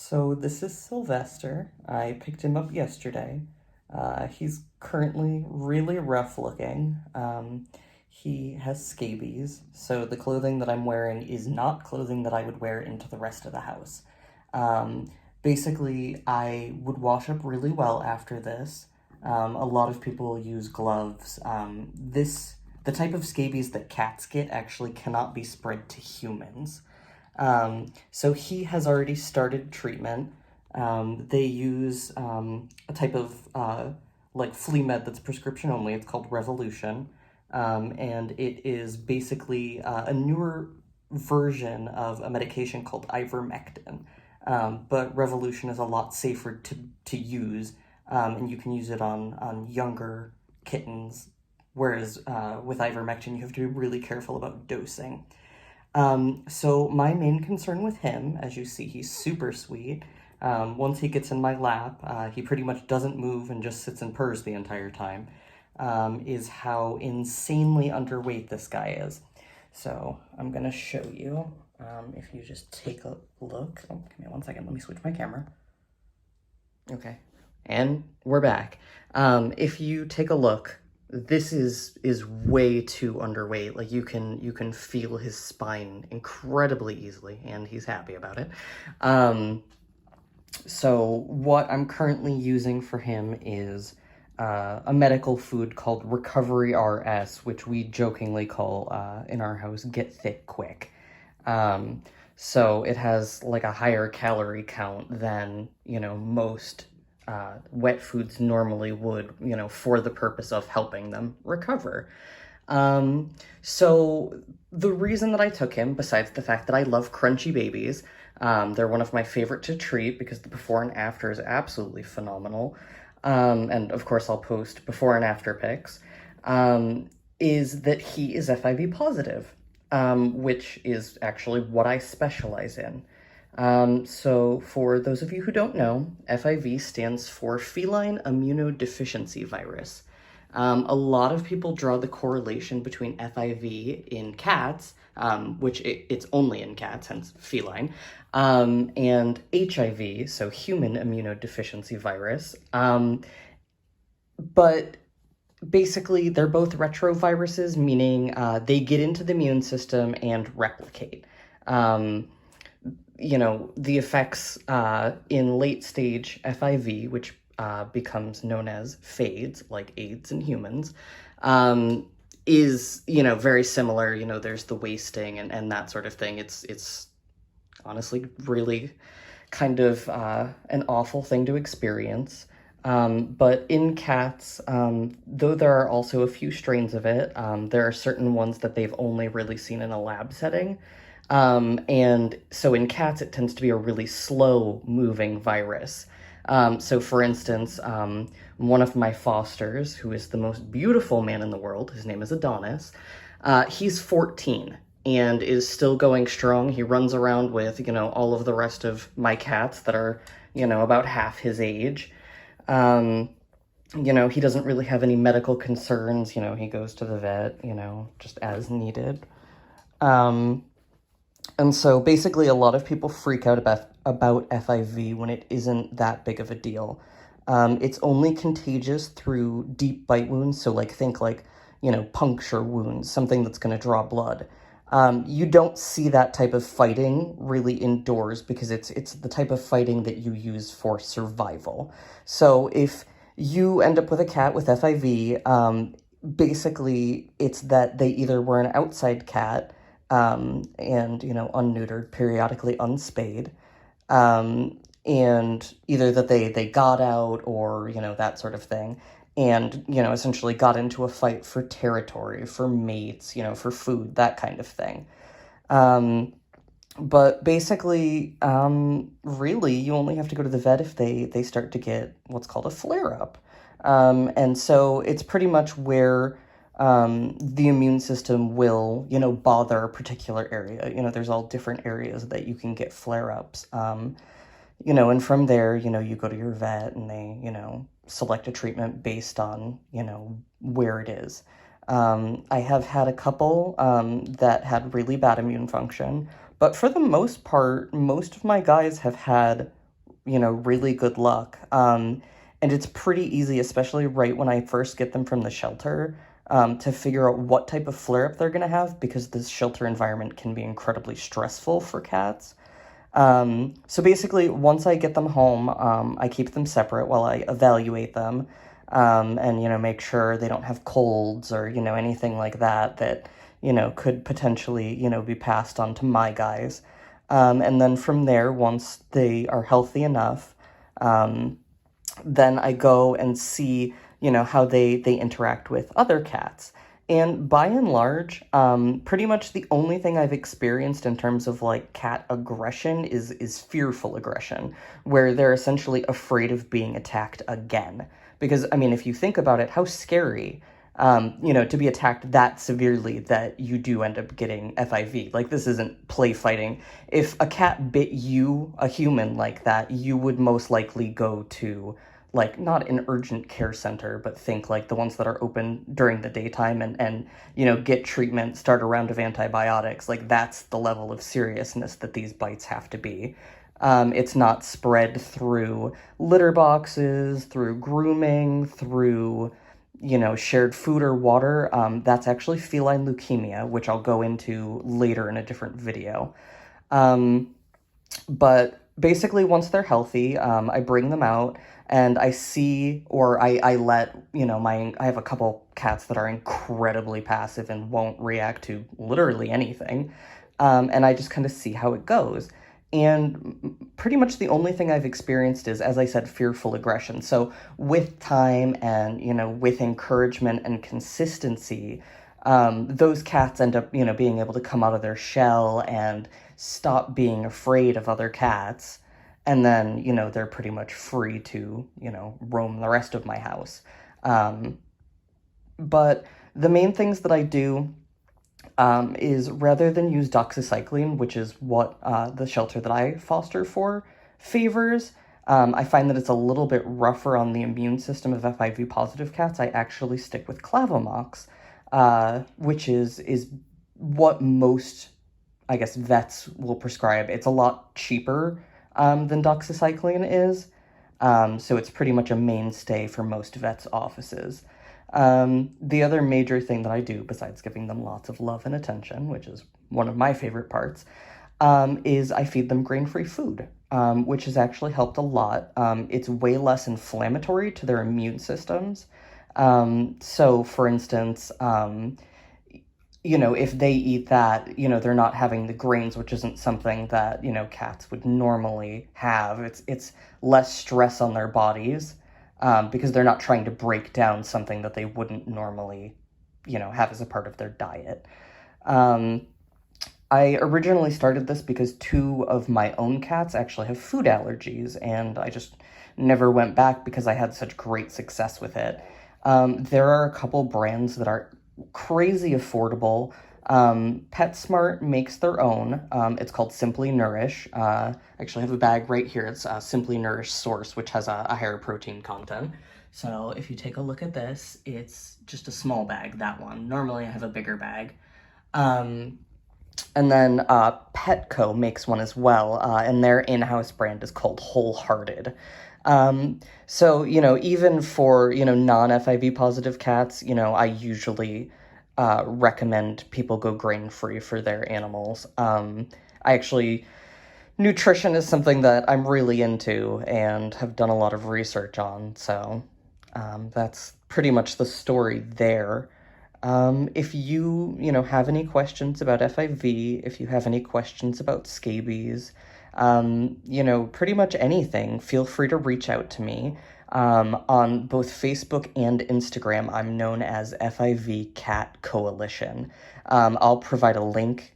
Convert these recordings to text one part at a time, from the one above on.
So this is Sylvester. I picked him up yesterday. He's currently really rough looking. He has scabies, so the clothing that I'm wearing is not clothing that I would wear into the rest of the house. Um, Basically, I would wash up really well after this. A lot of people use gloves. The type of scabies that cats get actually cannot be spread to humans. So he has already started treatment. They use a type of like flea med that's prescription only. It's called Revolution. And it is basically a newer version of a medication called ivermectin. But Revolution is a lot safer to use, and you can use it on younger kittens, whereas with ivermectin, you have to be really careful about dosing. So my main concern with him, as you see, he's super sweet. Once he gets in my lap, he pretty much doesn't move and just sits and purrs the entire time, is how insanely underweight this guy is. So I'm gonna show you, if you just take a look. Oh, give me 1 second, let me switch my camera. Okay, and we're back. If you take a look, this is way too underweight. Like you can feel his spine incredibly easily, and he's happy about it. So what I'm currently using for him is a medical food called Recovery RS, which we jokingly call in our house Get Thick Quick. So it has like a higher calorie count than, most wet foods normally would, for the purpose of helping them recover. So the reason that I took him, besides the fact that I love crunchy babies, they're one of my favorite to treat because the before and after is absolutely phenomenal. And of course I'll post before and after pics, is that he is FIV positive, which is actually what I specialize in. So for those of you who don't know, FIV stands for Feline Immunodeficiency Virus. A lot of people draw the correlation between FIV in cats, which it's only in cats, hence feline, and HIV, so Human Immunodeficiency Virus. But basically, they're both retroviruses, meaning they get into the immune system and replicate. The effects in late stage FIV, which becomes known as fades, like AIDS in humans, is, very similar. There's the wasting and that sort of thing. It's honestly really kind of an awful thing to experience. But in cats, though there are also a few strains of it, there are certain ones that they've only really seen in a lab setting. And so in cats, it tends to be a really slow-moving virus. So for instance, one of my fosters, who is the most beautiful man in the world, his name is Adonis, he's 14 and is still going strong. He runs around with, all of the rest of my cats that are, about half his age. He doesn't really have any medical concerns. He goes to the vet, just as needed. And so basically a lot of people freak out about FIV when it isn't that big of a deal. It's only contagious through deep bite wounds, so think puncture wounds, something that's going to draw blood. You don't see that type of fighting really indoors because it's the type of fighting that you use for survival. So if you end up with a cat with FIV, basically it's that they either were an outside cat, and, unneutered, periodically unspayed, and either that they got out or, that sort of thing, and, essentially got into a fight for territory, for mates, for food, that kind of thing. But basically, really, you only have to go to the vet if they start to get what's called a flare-up. And so it's pretty much where the immune system will, bother a particular area. There's all different areas that you can get flare-ups. And from there, you go to your vet and they, select a treatment based on, where it is. I have had a couple that had really bad immune function, but for the most part, most of my guys have had really good luck. And it's pretty easy, especially right when I first get them from the shelter, to figure out what type of flare-up they're going to have, because this shelter environment can be incredibly stressful for cats. So basically, once I get them home, I keep them separate while I evaluate them, and, make sure they don't have colds or, anything like that that, could potentially, be passed on to my guys. And then from there, once they are healthy enough, um, then I go and see, how they interact with other cats. And by and large, pretty much the only thing I've experienced in terms of like cat aggression is fearful aggression, where they're essentially afraid of being attacked again. Because, I mean, if you think about it, how scary, to be attacked that severely that you do end up getting FIV. Like, this isn't play fighting. If a cat bit you, a human, like that, you would most likely go to, like, not an urgent care center, but think like the ones that are open during the daytime, and get treatment, start a round of antibiotics. Like, that's the level of seriousness that these bites have to be. It's not spread through litter boxes, through grooming, through, shared food or water. That's actually feline leukemia, which I'll go into later in a different video. But basically, once they're healthy, I bring them out and I see, or I let, I have a couple cats that are incredibly passive and won't react to literally anything. And I just kind of see how it goes. And pretty much the only thing I've experienced is, as I said, fearful aggression. So with time and, with encouragement and consistency, those cats end up, being able to come out of their shell and stop being afraid of other cats. And then, they're pretty much free to, roam the rest of my house. But the main things that I do, is rather than use doxycycline, which is what the shelter that I foster for favors, I find that it's a little bit rougher on the immune system of FIV positive cats. I actually stick with Clavomox, which is what most, I guess, vets will prescribe. It's a lot cheaper than doxycycline is, so it's pretty much a mainstay for most vets' offices. The other major thing that I do, besides giving them lots of love and attention, which is one of my favorite parts, is I feed them grain-free food, which has actually helped a lot. It's way less inflammatory to their immune systems. So, for instance, if they eat that, they're not having the grains, which isn't something that, cats would normally have. It's less stress on their bodies. Because they're not trying to break down something that they wouldn't normally, have as a part of their diet. I originally started this because 2 of my own cats actually have food allergies, and I just never went back because I had such great success with it. There are a couple brands that are crazy affordable. PetSmart makes their own. It's called Simply Nourish. I actually have a bag right here. It's Simply Nourish Source, which has a higher protein content. So if you take a look at this, it's just a small bag, that one. Normally I have a bigger bag. And then Petco makes one as well, and their in-house brand is called Wholehearted. So, even for, non-FIV positive cats, I usually recommend people go grain-free for their animals. Nutrition is something that I'm really into and have done a lot of research on, so that's pretty much the story there. If you, have any questions about FIV, if you have any questions about scabies, pretty much anything, feel free to reach out to me. On both Facebook and Instagram, I'm known as FIV Cat Coalition. I'll provide a link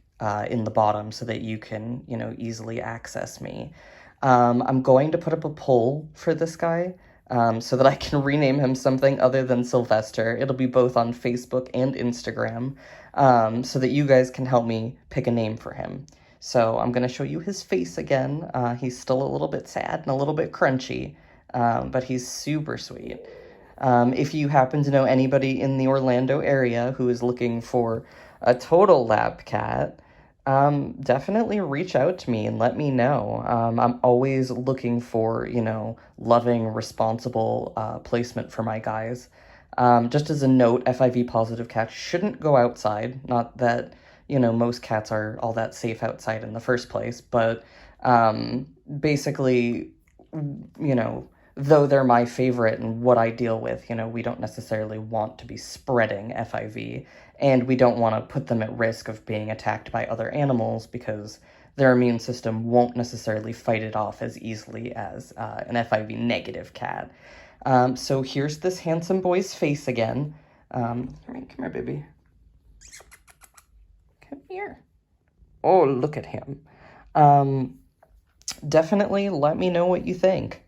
in the bottom so that you can, easily access me. I'm going to put up a poll for this guy, so that I can rename him something other than Sylvester. It'll be both on Facebook and Instagram, so that you guys can help me pick a name for him. So I'm going to show you his face again. He's still a little bit sad and a little bit crunchy, but he's super sweet. If you happen to know anybody in the Orlando area who is looking for a total lab cat, Definitely reach out to me and let me know. I'm always looking for, loving, responsible placement for my guys. Just as a note, FIV positive cats shouldn't go outside. Not that, most cats are all that safe outside in the first place, but basically, you know, though they're my favorite and what I deal with, we don't necessarily want to be spreading FIV, and we don't want to put them at risk of being attacked by other animals because their immune system won't necessarily fight it off as easily as an FIV negative cat. So here's this handsome boy's face again. All right, come here, baby. Come here. Oh, look at him. Definitely let me know what you think.